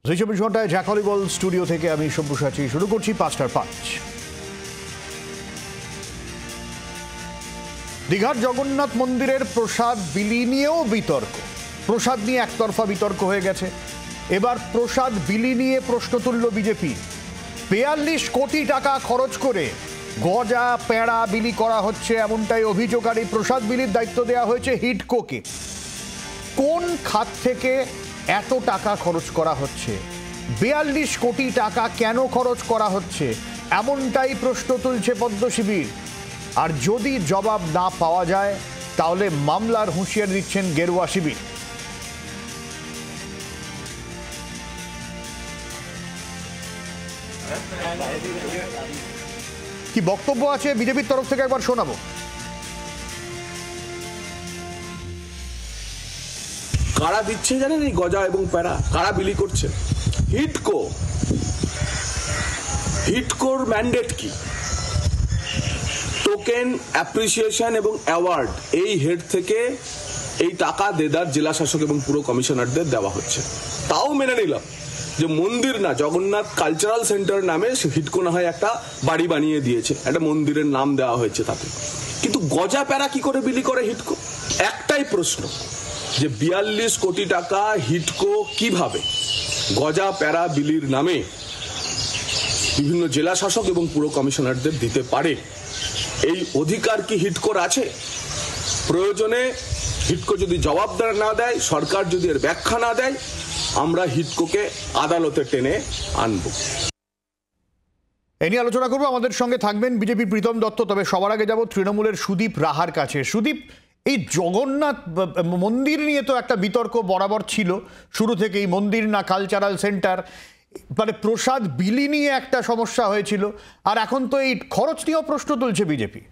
২৪ ঘন্টায় জ্যাকলিবল স্টুডিও থেকে আমি সব্যসাচী শুরু করছি ৫টার ৫। দীঘার জগন্নাথ মন্দিরের প্রসাদ বিলি নিয়েও বিতর্ক। প্রসাদ নিয়ে একতরফা বিতর্ক হয়ে গেছে। এবার প্রসাদ বিলি নিয়ে প্রশ্ন তুলল বিজেপি। ৪২ কোটি টাকা খরচ করে গজা পেঁড়া বিলি করা হচ্ছে, এমনটাই অভিযোগ। আর এই প্রসাদ বিলির দায়িত্ব দেওয়া হয়েছে হিডকোকে। কোন খাত থেকে এত টাকা খরচ করা হচ্ছে? ৪২ কোটি টাকা কেন খরচ করা হচ্ছে, এমনটাই প্রশ্ন তুলছে পদ্ম শিবির। আর যদি জবাব না পাওয়া যায় তাহলে মামলার হুঁশিয়ারি দিচ্ছেন গেরুয়া শিবির। কি বক্তব্য আছে বিজেপির তরফ থেকে একবার শোনাবো। কারা দিচ্ছে জানেন এই গজা এবং প্যারা? কারা বিলি করছে? হিডকো। হিডকোর ম্যান্ডেট কি? টোকেন, অ্যাপ্রিসিয়েশন এবং অ্যাওয়ার্ড, এই হেড থেকে এই টাকা দেদার জেলা শাসক এবং পুরো কমিশনারদের দেওয়া হচ্ছে। তাও মেনে নিলাম যে মন্দির না, জগন্নাথ কালচারাল সেন্টার নামে হিডকো না হয় একটা বাড়ি বানিয়ে দিয়েছে, একটা মন্দিরের নাম দেওয়া হয়েছে তাতে। কিন্তু গজা প্যারা কি করে বিলি করে হিডকো? একটাই প্রশ্ন, যে ৪২ কোটি টাকা হিডকো কিভাবে গজা প্যারা বিলির নামে বিভিন্ন জেলা শাসক এবং পুরো কমিশনারদের দিতে পারে? এই অধিকার কি হিডকোর আছে? প্রয়োজনে হিডকো যদি জবাব না দেয়, সরকার যদি এর ব্যাখ্যা না দেয়, আমরা হিডকোকে আদালতে টেনে আনব। এ নিয়ে আলোচনা করবো। আমাদের সঙ্গে থাকবেন বিজেপির প্রীতম দত্ত। তবে সবার আগে যাব তৃণমূলের সুদীপ রাহার কাছে। সুদীপ, এই জগন্নাথ মন্দির নিয়ে তো একটা বিতর্ক বরাবর ছিল শুরু থেকেই, মন্দির না কালচারাল সেন্টার, মানে প্রসাদ বিলি নিয়ে একটা সমস্যা হয়েছিল, আর এখন তো এই খরচ নিয়েও প্রশ্ন তুলছে বিজেপি।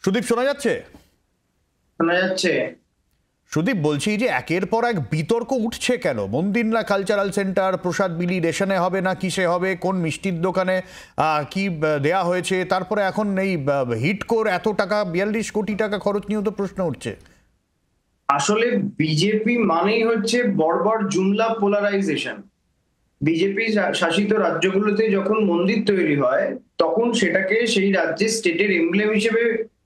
সুদীপ, শোনা যাচ্ছে? শোনা যাচ্ছে। সুদীপ, বলছি যে একের পর এক বিতর্ক উঠছে কেন? মন্দির না কালচারাল সেন্টার, প্রসাদ বিলি রেশনে হবে না কিসে হবে, কোন মিষ্টির দোকানে কি দেয়া হয়েছে, তারপরে এখন এই হিডকোর এত টাকা ৪২ কোটি টাকা খরচ নিয়েও তো প্রশ্ন উঠছে। আসলে বিজেপি মানেই হচ্ছে বর্বর জুমলা পোলারাইজেশন। বিজেপি শাসিত রাজ্যগুলোতে যখন মন্দির তৈরি হয় তখন সেটাকে সেই রাজ্যের স্টেটের এমব্লেম হিসেবে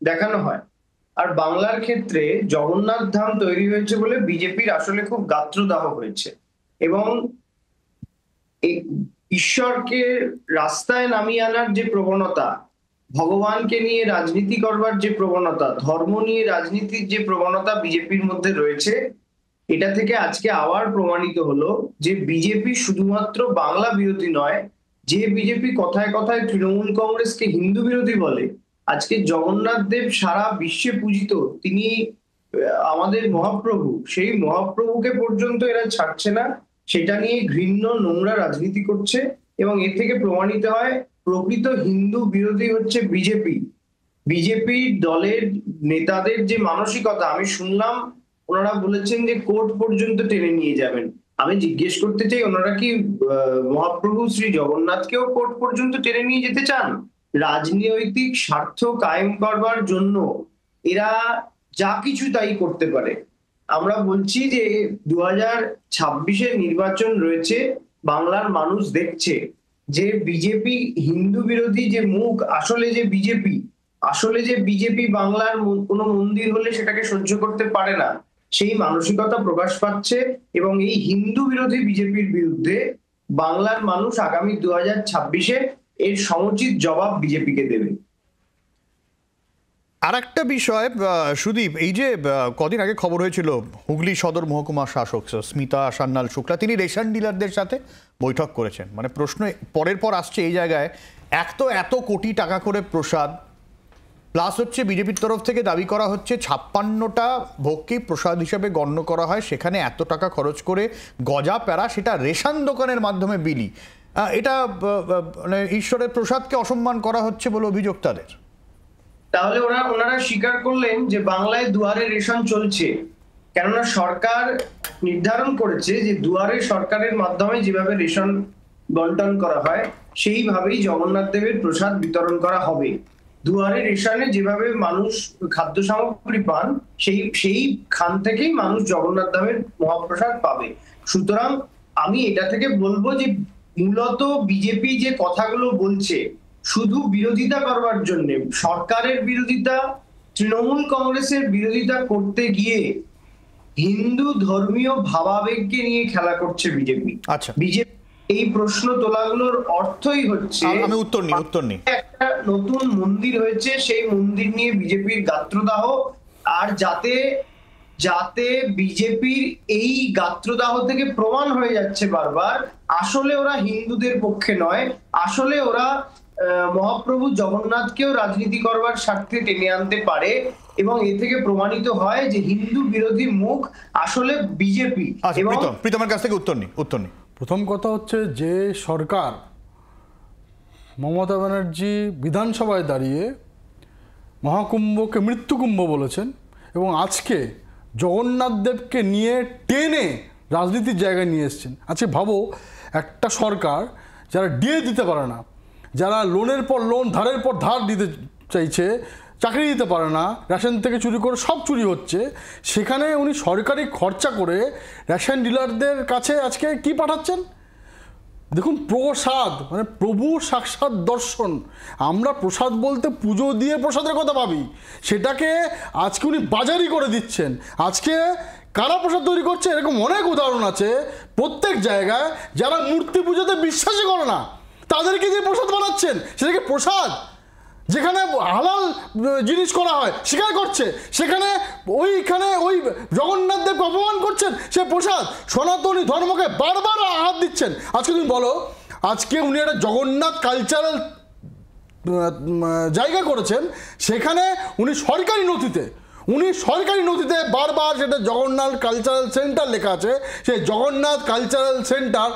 দেখানো হয়। আর বাংলার ক্ষেত্রে জগন্নাথ ধাম তৈরি হয়েছে বলে বিজেপির আসলে খুব গাত্রদাহ হয়েছে, এবং ঈশ্বরকে রাস্তায় নামিয়ে আনার যে প্রবণতা, ভগবানকে নিয়ে রাজনীতি করবার যে প্রবণতা, ধর্ম নিয়ে রাজনীতির যে প্রবণতা বিজেপির মধ্যে রয়েছে, এটা থেকে আজকে আবার প্রমাণিত হলো যে বিজেপি শুধুমাত্র বাংলা বিরোধী নয়। যে বিজেপি কথায় কথায় তৃণমূল কংগ্রেসকে হিন্দু বিরোধী বলে, আজকে জগন্নাথ দেব সারা বিশ্বে পূজিত, তিনি আমাদের মহাপ্রভু, সেই মহাপ্রভুকে পর্যন্ত এরা ছাড়ছে না। সেটা নিয়ে ঘৃণ্য নোংরা রাজনীতি করছে, এবং এর থেকে প্রমাণিত হয় প্রকৃত হিন্দু বিরোধী হচ্ছে বিজেপি। বিজেপি দলের নেতাদের যে মানসিকতা, আমি শুনলাম ওনারা বলেছেন যে কোর্ট পর্যন্ত টেনে নিয়ে যাবেন। আমি জিজ্ঞেস করতে চাই, ওনারা কি মহাপ্রভু শ্রী জগন্নাথকেও কোর্ট পর্যন্ত টেনে নিয়ে যেতে চান? রাজনৈতিক স্বার্থ কায়েম করবার জন্য এরা যা কিছু তাই করতে পারে। আমরা বলছি যে 2026-এর নির্বাচন রয়েছে, বাংলার মানুষ দেখছে যে বিজেপি হিন্দু বিরোধী যে মুখ, আসলে যে বিজেপি বাংলার কোনো মন্দির হলে সেটাকে সহ্য করতে পারে না, সেই মানসিকতা প্রকাশ পাচ্ছে। এবং এই হিন্দু বিরোধী বিজেপির বিরুদ্ধে বাংলার মানুষ আগামী 2026-এ এর সমুচিত জবাব বিজেপিকে দেবে। আর একটা বিষয় সুদীপ, এই যে কদিন আগে খবর হয়েছিল হুগলি সদর মহকুমা শাসক স্মিতা সান্যাল শুক্লা, তিনি রেশন ডিলারদের সাথে বৈঠক করেছেন। মানে প্রশ্ন পরের পর আসছে এই জায়গায়, এত কোটি টাকা করে প্রসাদ, প্লাস হচ্ছে বিজেপির তরফ থেকে দাবি করা হচ্ছে 56টা ভোগকেই প্রসাদ হিসেবে গণ্য করা হয়, সেখানে এত টাকা খরচ করে গজা প্যারা, সেটা রেশন দোকানের মাধ্যমে বিলি, এটা মানে ঈশ্বরের প্রসাদকে অসম্মান করা হচ্ছে বলে অভিযোগ তাদের। তাহলে ওনারা স্বীকার করলেন যে বাংলায় দুয়ারে রেশন চলছে, কেননা সরকার নির্ধারণ করেছে যে দুয়ারে সরকারের মাধ্যমে যেভাবে রেশন বন্টন করা হয় সেইভাবেই জগন্নাথ দেবের প্রসাদ বিতরণ করা হবে। দুয়ারে রেশনে যেভাবে মানুষ খাদ্য সামগ্রী পান, সেই খান থেকেই মানুষ জগন্নাথ ধামের মহাপ্রসাদ পাবে। সুতরাং আমি এটা থেকে বলবো যে মূলত বিজেপি যে কথাগুলো বলছে শুধু বিরোধিতা করবার জন্য, সরকারের বিরোধিতা, তৃণমূল কংগ্রেসের বিরোধিতা করতে গিয়ে হিন্দু ধর্মীয় ভাবাবেগকে নিয়ে খেলা করছে বিজেপি। আচ্ছা, বিজেপি এই প্রশ্ন তোলাগুলোর অর্থই হচ্ছে আমি উত্তর নিই একটা নতুন মন্দির হয়েছে, সেই মন্দির নিয়ে বিজেপির গাত্রদাহ, আর যাতে বিজেপির এই গাত্রদাহ থেকে প্রমাণ হয়ে যাচ্ছে বারবার আসলে ওরা হিন্দুদের পক্ষে নয়, আসলে ওরা মহাপ্রভু জগন্নাথকেও রাজনীতি করবার স্বার্থে টেনে আনতে পারে, এবং এ থেকে প্রমাণিত হয় যে হিন্দু বিরোধী মুখ আসলে বিজেপি। এবং প্রীতমের কাছ থেকে উত্তর নিই। প্রথম কথা হচ্ছে যে সরকার মমতা ব্যানার্জি বিধানসভায় দাঁড়িয়ে মহাকুম্ভকে মৃত্যুকুম্ভ বলেছেন এবং আজকে জগন্নাথ দেবকে নিয়ে টেনে রাজনীতির জায়গায় নিয়ে এসছেন। আজকে ভাবো একটা সরকার যারা ডিএ দিতে পারে না, যারা লোনের পর লোন, ধারের পর ধার দিতে চাইছে, চাকরি দিতে পারে না, রেশন থেকে চুরি করে সব চুরি হচ্ছে, সেখানে উনি সরকারি খরচা করে রেশন ডিলারদের কাছে আজকে কি পাঠাচ্ছেন? দেখুন, প্রসাদ মানে প্রভু সাক্ষাৎ দর্শন। আমরা প্রসাদ বলতে পুজো দিয়ে প্রসাদের কথা ভাবি, সেটাকে আজকে উনি বাজারি করে দিচ্ছেন। আজকে কারা প্রসাদ তৈরি করছে এরকম অনেক উদাহরণ আছে প্রত্যেক জায়গায়। যারা মূর্তি পুজোতে বিশ্বাসই করে না তাদেরকে দিয়ে প্রসাদ বানাচ্ছেন, সেটাকে প্রসাদ। যেখানে হালাল জিনিস করা হয় সেখানে করছে, সেখানে ওই জগন্নাথ দেবকে অপমান করছেন, সে প্রসাদ। সনাতনী ধর্মকে বারবার আঘাত দিচ্ছেন। আজকে তুমি বলো, আজকে উনি একটা জগন্নাথ কালচারাল জায়গা করেছেন, সেখানে উনি সরকারি নথিতে বারবার সেটা জগন্নাথ কালচারাল সেন্টার লেখা আছে, সেই জগন্নাথ কালচারাল সেন্টার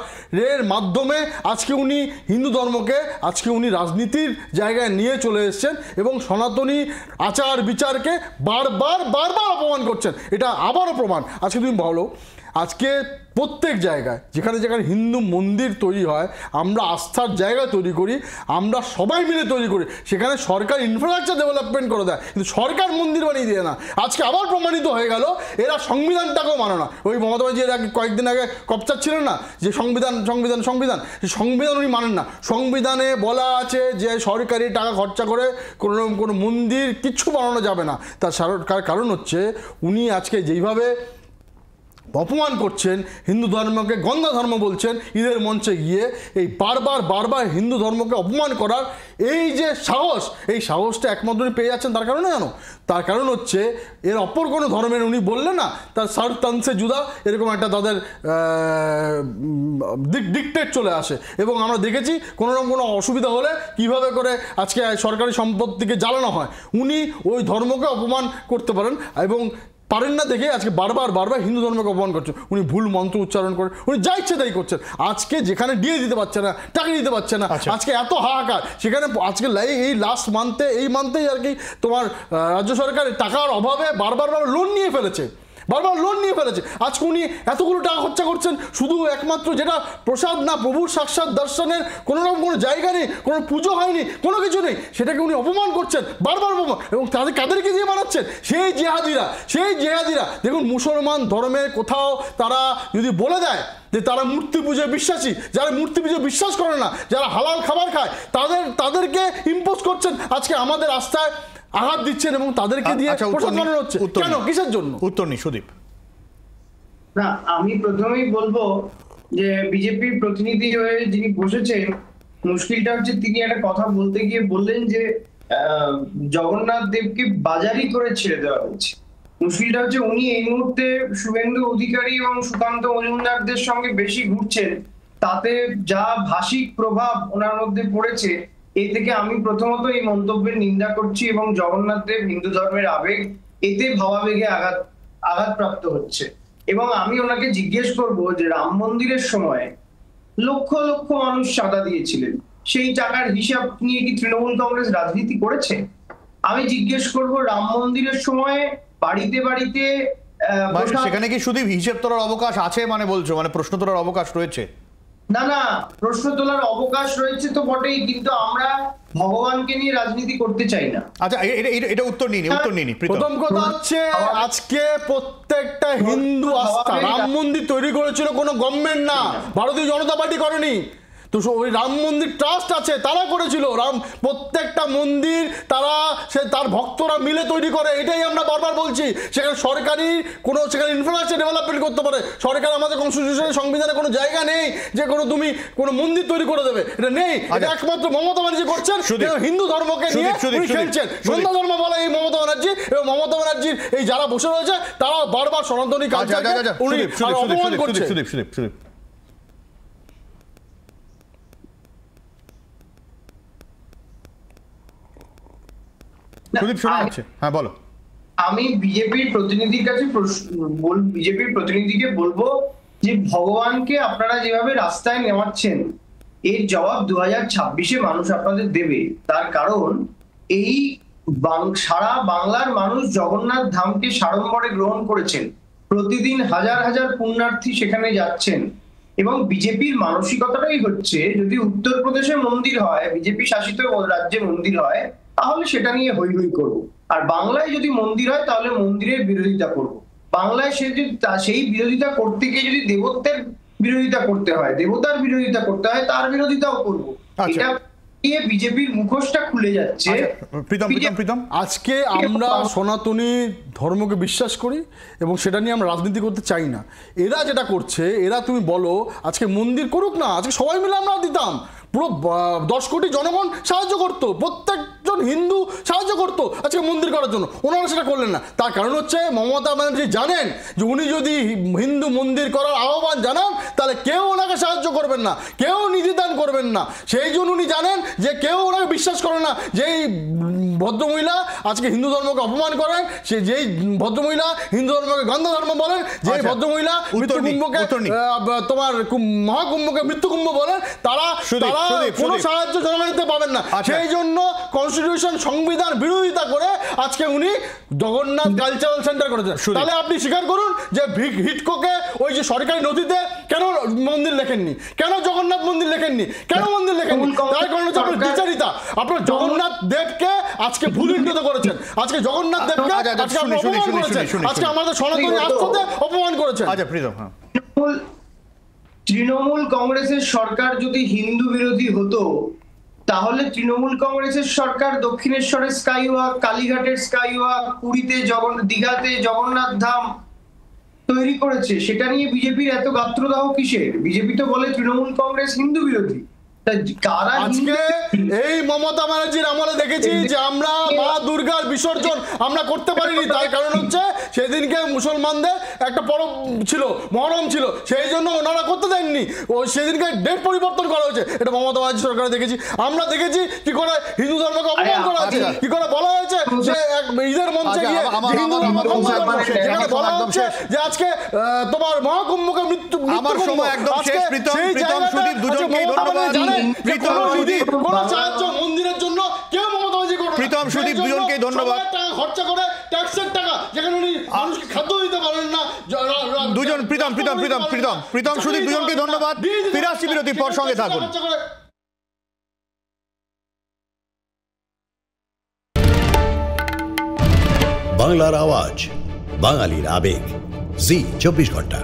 এর মাধ্যমে আজকে উনি হিন্দু ধর্মকে আজকে উনি রাজনীতির জায়গায় নিয়ে চলে এসেছেন এবং সনাতনী আচার বিচারকে বারবার অপমান করছেন। এটা আবারও প্রমাণ। আজকে তুমি বলো, আজকে প্রত্যেক জায়গায় যেখানে হিন্দু মন্দির তৈরি হয়, আমরা আস্থার জায়গা তৈরি করি, আমরা সবাই মিলে তৈরি করি, সেখানে সরকার ইনফ্রাস্ট্রাকচার ডেভেলপমেন্ট করে দেয়, কিন্তু সরকার মন্দির বানিয়ে দেয় না। আজকে আবার প্রমাণিত হয়ে গেল এরা সংবিধানটাকেও মানে না। ওই মমতা ব্যানার্জি কয়েকদিন আগে কপচাচ্ছিলেন না যে সংবিধান সেই সংবিধান উনি মানেন না। সংবিধানে বলা আছে যে সরকারি টাকা খরচা করে কোনো মন্দির কিচ্ছু বানানো যাবে না। তার কারণ হচ্ছে উনি আজকে যেইভাবে অপমান করছেন, হিন্দু ধর্মকে গন্ধা ধর্ম বলছেন ঈদের মঞ্চে গিয়ে, এই বারবার হিন্দু ধর্মকে অপমান করার এই যে সাহস, এই সাহসটা একমাত্র পেয়ে যাচ্ছেন তার কারণে জানো, তার কারণ হচ্ছে এর অপর কোনো ধর্মের উনি বললেন না তার সারতানসে জুদা এরকম একটা তাদের ডিকটেট চলে আসে। এবং আমরা দেখেছি কোনো অসুবিধা হলে কিভাবে করে আজকে সরকারি সম্পত্তিকে জ্বালানো হয়। উনি ওই ধর্মকে অপমান করতে পারেন এবং পারেন না দেখে আজকে বারবার হিন্দু ধর্মকে অপমান করছেন। উনি ভুল মন্ত্র উচ্চারণ করেন, উনি যা ইচ্ছে তাই করছেন। আজকে যেখানে ডিএ দিতে পারছে না, টাকা দিতে পারছে না, আজকে এত হাহাকার, সেখানে আজকে এই লাস্ট মান্থেই আর কি তোমার রাজ্য সরকারের টাকার অভাবে বারবার লোন নিয়ে ফেলেছে। আজকে উনি এতগুলো টাকা খরচা করছেন শুধু একমাত্র যেটা প্রসাদ না, প্রভুর সাক্ষাৎ দর্শনের কোনো জায়গা নেই, কোনো পুজো হয়নি, কোনো কিছু নেই, সেটাকে উনি অপমান করছেন বারবার অপমান। এবং কাদেরকে দিয়ে বানাচ্ছেন? সেই জেহাদিরা। দেখুন, মুসলমান ধর্মের কোথাও তারা যদি বলে দেয় যে তারা মূর্তি পুজোয় বিশ্বাসী, যারা মূর্তি পুজোয় বিশ্বাস করে না, যারা হালাল খাবার খায়, তাদেরকে ইম্পোজ করছেন, আজকে আমাদের আস্থায় আঘাত দিচ্ছেন এবং তাদেরকে দিয়ে প্রসাদ বানানো হচ্ছে। কেন, কিসের জন্য? উত্তর নেই সুদীপ। না, আমি প্রথমেই বলবো যে বিজেপির প্রতিনিধি হয়ে যিনি বসেছেন, মুশকিলটা হচ্ছে তিনি একটা কথা বলতে গিয়ে বললেন যে জগন্নাথ দেবকে বাজারি করে ছেড়ে দেওয়া হয়েছে। মুশকিলটা হচ্ছে উনি এই মুহূর্তে শুভেন্দু অধিকারী এবং সুকান্ত মজুমদারদের সঙ্গে বেশি ঘুরছেন, তাতে যা ভাষিক প্রভাব ওনার মধ্যে পড়েছে, এই থেকে আমি প্রথমত এই মন্তব্যের নিন্দা করছি এবং জগন্নাথ দেব হিন্দু ধর্মের আবেগ, এতে ভাবাবেগে আঘাতপ্রাপ্ত হচ্ছে। এবং আমি ওনাকে জিজ্ঞেস করব যে রাম মন্দিরের সময় লক্ষ লক্ষ মানুষ চাঁদা দিয়েছিলেন, সেই টাকার হিসাব নিয়ে কি তৃণমূল কংগ্রেস রাজনীতি করেছে? আমি জিজ্ঞেস করব রাম মন্দিরের সময় বাড়িতে সেখানে কি শুধু হিসেব তোলার অবকাশ আছে, মানে বলছো, মানে প্রশ্ন তোলার অবকাশ রয়েছে? না, প্রশ্ন তোলার অবকাশ রয়েছে তো বটেই, কিন্তু আমরা ভগবানকে নিয়ে রাজনীতি করতে চাই না। আচ্ছা, এটা উত্তর নিয়ে প্রথম কথা হচ্ছে, আজকে প্রত্যেকটা হিন্দু আস্থা রাম মন্দির তৈরি করেছিল কোনো গভর্নমেন্ট না, ভারতীয় জনতা পার্টি করেনি। তো ওই রাম মন্দির ট্রাস্ট আছে, তারা করেছিল। প্রত্যেকটা মন্দির তার ভক্তরা মিলে তৈরি করে, এটাই আমরা বারবার বলছি। সেখানে সরকারি সেখানে ইনফ্রাস্ট্রাকচার ডেভেলপমেন্ট করতে পারে সরকার। আমাদের কনস্টিটিউশনের সংবিধানে কোনো জায়গা নেই যে তুমি কোনো মন্দির তৈরি করে দেবে, এটা নেই। এটা একমাত্র মমতা ব্যানার্জি করছেন, হিন্দু ধর্মকে নিয়ে উনি খেলছেন। সন্ধ্যা ধর্ম বলে এই মমতা ব্যানার্জি, এবং মমতা ব্যানার্জির এই যারা বসে রয়েছে তারা বারবার সনাতনী কালচারকে উনি অপমান করছে। আমি বিজেপির প্রতিনিধিকে বলবো যে ভগবানকে আপনারা যেভাবে রাস্তায় নেওয়াচ্ছেন, এর জবাব 2026-এ মানুষ আপনাদের দেবে। তার কারণ এই সারা বাংলার মানুষ জগন্নাথ ধামকে সাড়ম্বরে গ্রহণ করেছেন। প্রতিদিন হাজার হাজার পুণ্যার্থী সেখানে যাচ্ছেন, এবং বিজেপির মানসিকতাটাই হচ্ছে, যদি উত্তরপ্রদেশে মন্দির হয়, বিজেপি শাসিত রাজ্যে মন্দির হয়, তাহলে সেটা নিয়ে হই হই করবো। আর বাংলায় যদি মন্দির হয় তাহলে মন্দিরের বিরোধিতা করব। বাংলায় সেই বিরোধিতা করতে গিয়ে যদি দেবত্বের বিরোধিতা করতে হয়, দেবতার বিরোধিতা করতে হয়, তার বিরোধিতাও করবো। এটা বিজেপির মুখোশটা খুলে যাচ্ছে। আজকে আমরা সনাতনী ধর্মকে বিশ্বাস করি এবং সেটা নিয়ে আমরা রাজনীতি করতে চাই না। এরা যেটা করছে, তুমি বলো আজকে মন্দির করুক না, আজকে সবাই মিলে আমরা দিতাম। পুরো 10 কোটি জনগণ সাহায্য করতো, প্রত্যেকজন হিন্দু সাহায্য করতো আজকে মন্দির করার জন্য। ওনারা সেটা করলেন না। তার কারণ হচ্ছে মমতা ব্যানার্জি জানেন যে উনি যদি হিন্দু মন্দির করার আহ্বান জানান তাহলে কেউ ওনাকে সাহায্য করবেন না, কেউ নিধিদান করবেন না। সেই জন্য উনি জানেন যে কেউ ওনাকে বিশ্বাস করে না। যেই ভদ্রমহিলা আজকে হিন্দু ধর্মকে অপমান করেন, যেই ভদ্রমহিলা হিন্দু ধর্মকে গন্ধ ধর্ম বলেন, যেই ভদ্রমহিলা মৃত্যুকুম্ভকে তোমার মহাকুম্ভকে মৃত্যুকুম্ভ বলেন, তারা কোনো সাহায্য জনগণকে পাবেন না। সেই জন্য কনস্টিটিউশন সংবিধান বিরোধিতা করে আজকে উনি জগন্নাথ কালচারাল সেন্টার করেছেন। তাহলে আপনি স্বীকার করুন যে হিটকোকে ওই যে সরকারি নথিতে কেন মন্দির লেখেননি, কেন জগন্নাথ মন্দির লেখেননি, কেন মন্দির লেখেননি? তার কারণ হচ্ছে আপনার দ্বিচারিতা। আপনার জগন্নাথ দেবকে আজকে ভুলুণ্ঠিত করেছেন, আজকে জগন্নাথ দেবকে আজকে আপনি অপমান করেছেন, আজকে আমাদের সনাতনী আস্থাতে অপমান করেছেন। তৃণমূল কংগ্রেসের সরকার যদি হিন্দু বিরোধী হতো, তাহলে তৃণমূল কংগ্রেসের সরকার দক্ষিণেশ্বরে স্কাইওয়াক, কালীঘাটের স্কাইওয়াক, পুরীতে দীঘাতে জগন্নাথ ধাম তৈরি করেছে। সেটা নিয়ে বিজেপির এত গাত্রদাহ কিসের? বিজেপি তো বলে তৃণমূল কংগ্রেস হিন্দু বিরোধী। আজকে এই মমতা ব্যানার্জির আমলে দেখেছি যে আমরা মা দুর্গার বিসর্জন আমরা করতে পারিনি। তার কারণ হচ্ছে সেদিনকে মুসলমানদের একটা পরব ছিল, মহরম ছিল, সেই জন্য ওনারা করতে দেননি। সেদিনকে ডেট পরিবর্তন করা হয়েছে। এটা মমতা ব্যানার্জি সরকারে দেখেছি। আমরা দেখেছি কি করে হিন্দু ধর্মকে অপমান করা হয়েছে, কি করে বলা হয়েছে যে ঈদের মঞ্চে গিয়ে হিন্দু ধর্ম যেখানে বলা হচ্ছে যে আজকে তোমার মহাকুম্ভকে মৃত্যু মন্দিরের জন্য কেউ মমতা ব্যানার্জি করবে। প্রীতম সুদীপ দুজনকে ধন্যবাদ। খরচা করে ট্যাক্সের টাকা, যেখানে উনি মানুষকে খাদ্য দিতে পারেন না। দুজন প্রীতম সুদীপ দুজনকে ধন্যবাদ। ফিরাচ্ছি বিরতির পর, সঙ্গে থাকুন। বাংলার আওয়াজ, বাঙালির আবেগ, জি 24 ঘন্টা।